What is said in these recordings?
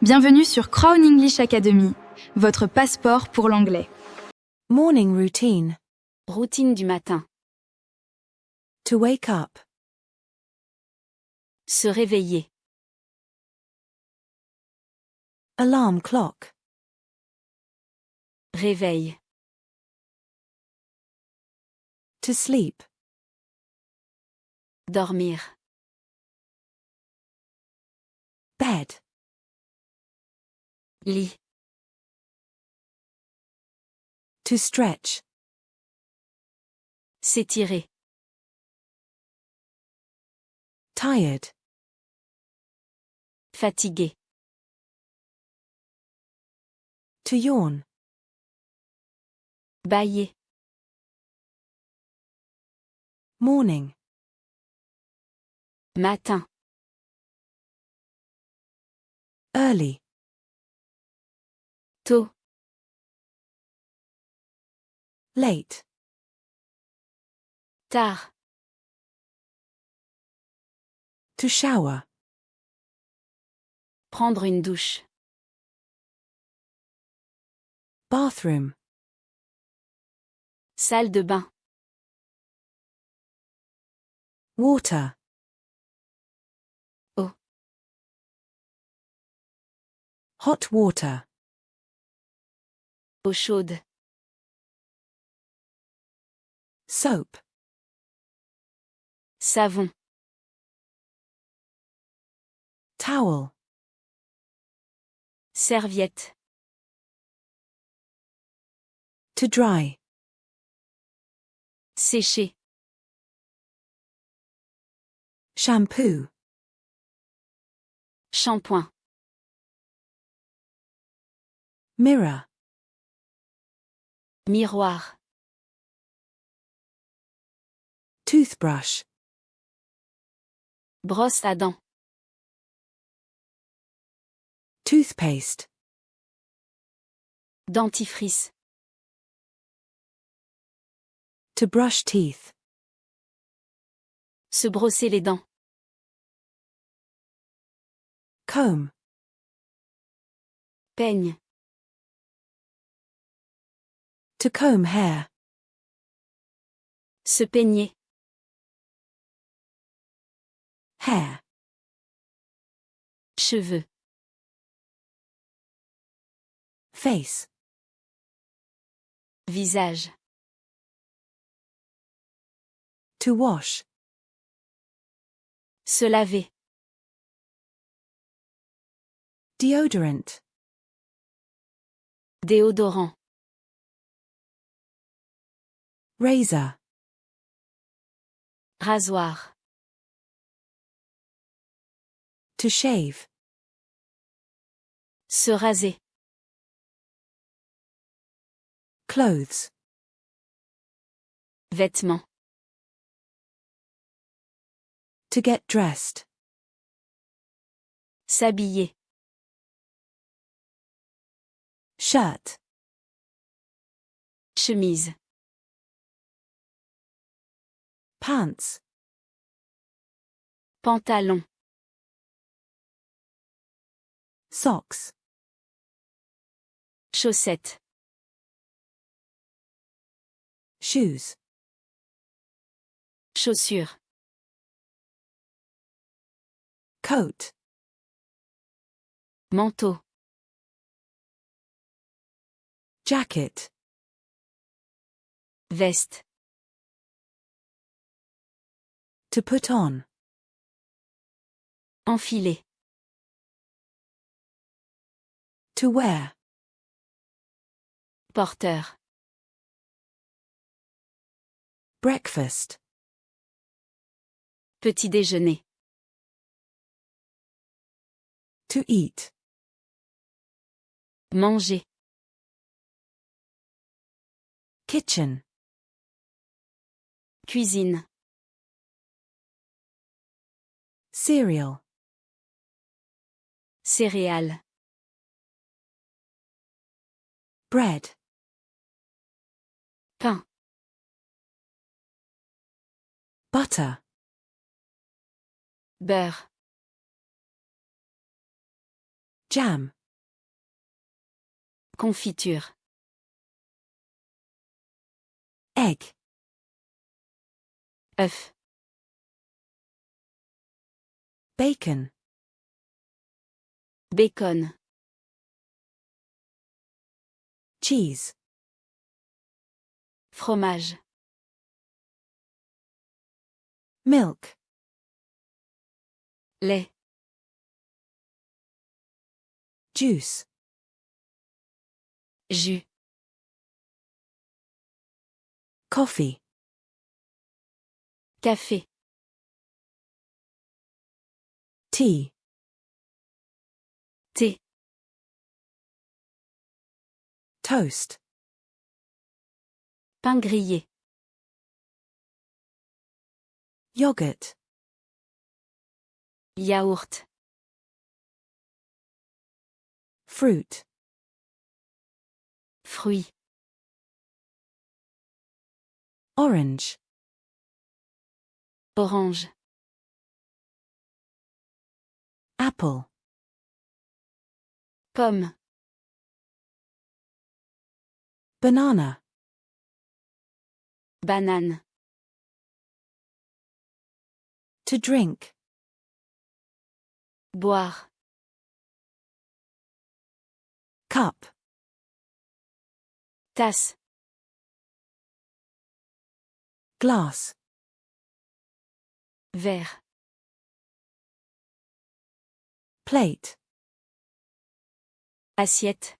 Bienvenue sur Crown English Academy, votre passeport pour l'anglais. Morning routine. Routine du matin. To wake up. Se réveiller. Alarm clock. Réveil. To sleep. Dormir. Bed. Lit. To stretch. S'étirer. Tired. Fatigué. To yawn. Bâiller. Morning. Matin. Early. Tôt. Late. Tard. To shower. Prendre une douche. Bathroom. Salle de bain. Water. Eau. Hot water. Eau chaude. Soap. Savon. Towel. Serviette. To dry. Sécher. Shampoo. Shampoing. Mirror. Miroir. Toothbrush. Brosse à dents. Toothpaste. Dentifrice. To brush teeth. Se brosser les dents. Comb. Peigne. To comb hair. Se peigner. Hair. Cheveux. Face. Visage. To wash. Se laver. Deodorant. Déodorant. Razor. Rasoir. To shave. Se raser. Clothes. Vêtements. To get dressed. S'habiller. Shirt. Chemise. Pants. Pantalon. Socks. Chaussettes. Shoes. Chaussures. Coat. Manteau. Jacket. Veste. To put on. Enfiler. To wear. Porteur. Breakfast. Petit déjeuner. To eat. Manger. Kitchen. Cuisine. Cereal. Céréales. Bread. Pain. Butter. Beurre. Jam. Confiture. Egg. œuf, Bacon. bacon, Cheese. fromage, Milk. lait, Juice. jus, Coffee. café, Tea. thé, Toast. pain grillé, Yogurt. yaourt, Fruit. fruits, Orange. orange, Apple. pomme, Banana. banane, To drink. boire, Cup. tasse, Glass. verre, Plate. assiette,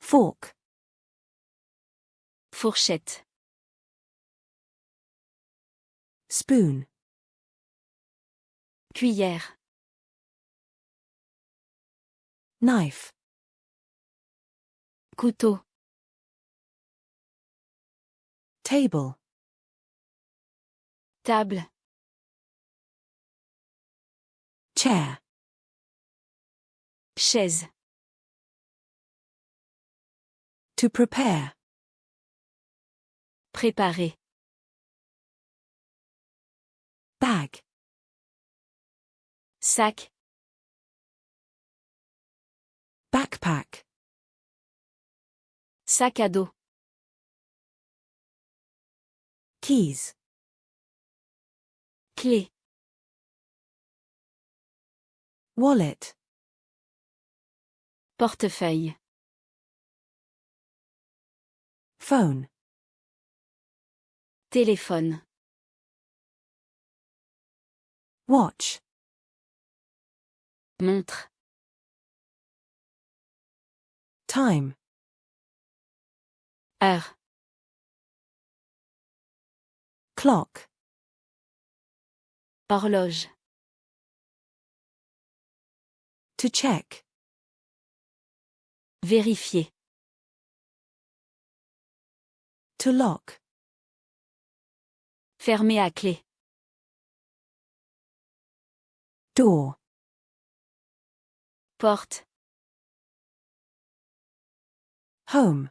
Fork. fourchette, Spoon. cuillère, Knife. couteau, Table. table, Chair. chaise, To prepare. préparer, Bag. sac, Backpack. sac à dos, Keys. clé, Wallet. portefeuille, Phone. téléphone, Watch. montre, Time. heure, Clock. horloge, To check. vérifier, To lock. fermer à clé, Door. porte, Home.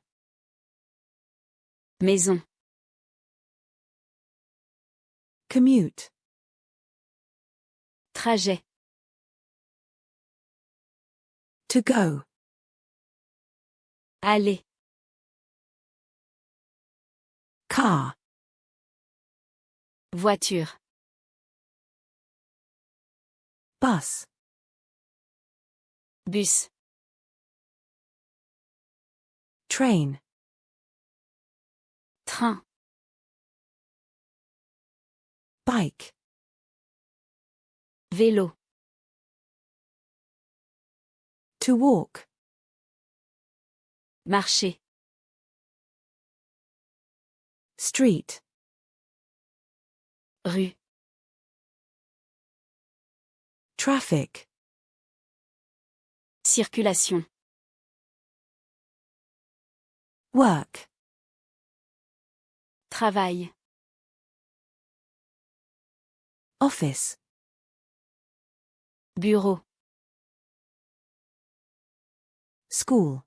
maison, Commute. trajet, To go. aller, Car. voiture, Bus. bus, Train. train, Bike. vélo, To walk. marcher, Street. rue, Traffic. circulation, Work. travail, Office. bureau, School.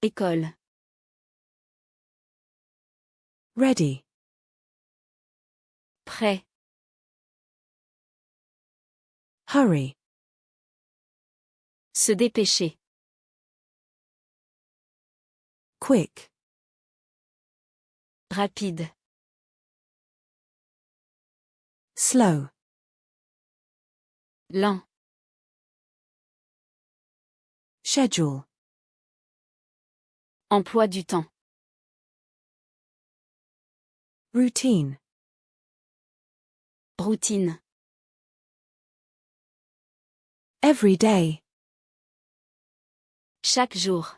école, Ready. prêt, hurry, Se dépêcher. quick, Rapide. slow, Lent. schedule, Emploi du temps. routine, Routine. every day, Chaque jour.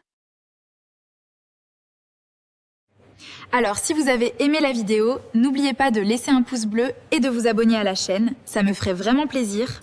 Alors, si vous avez aimé la vidéo, n'oubliez pas de laisser un pouce bleu et de vous abonner à la chaîne, ça me ferait vraiment plaisir.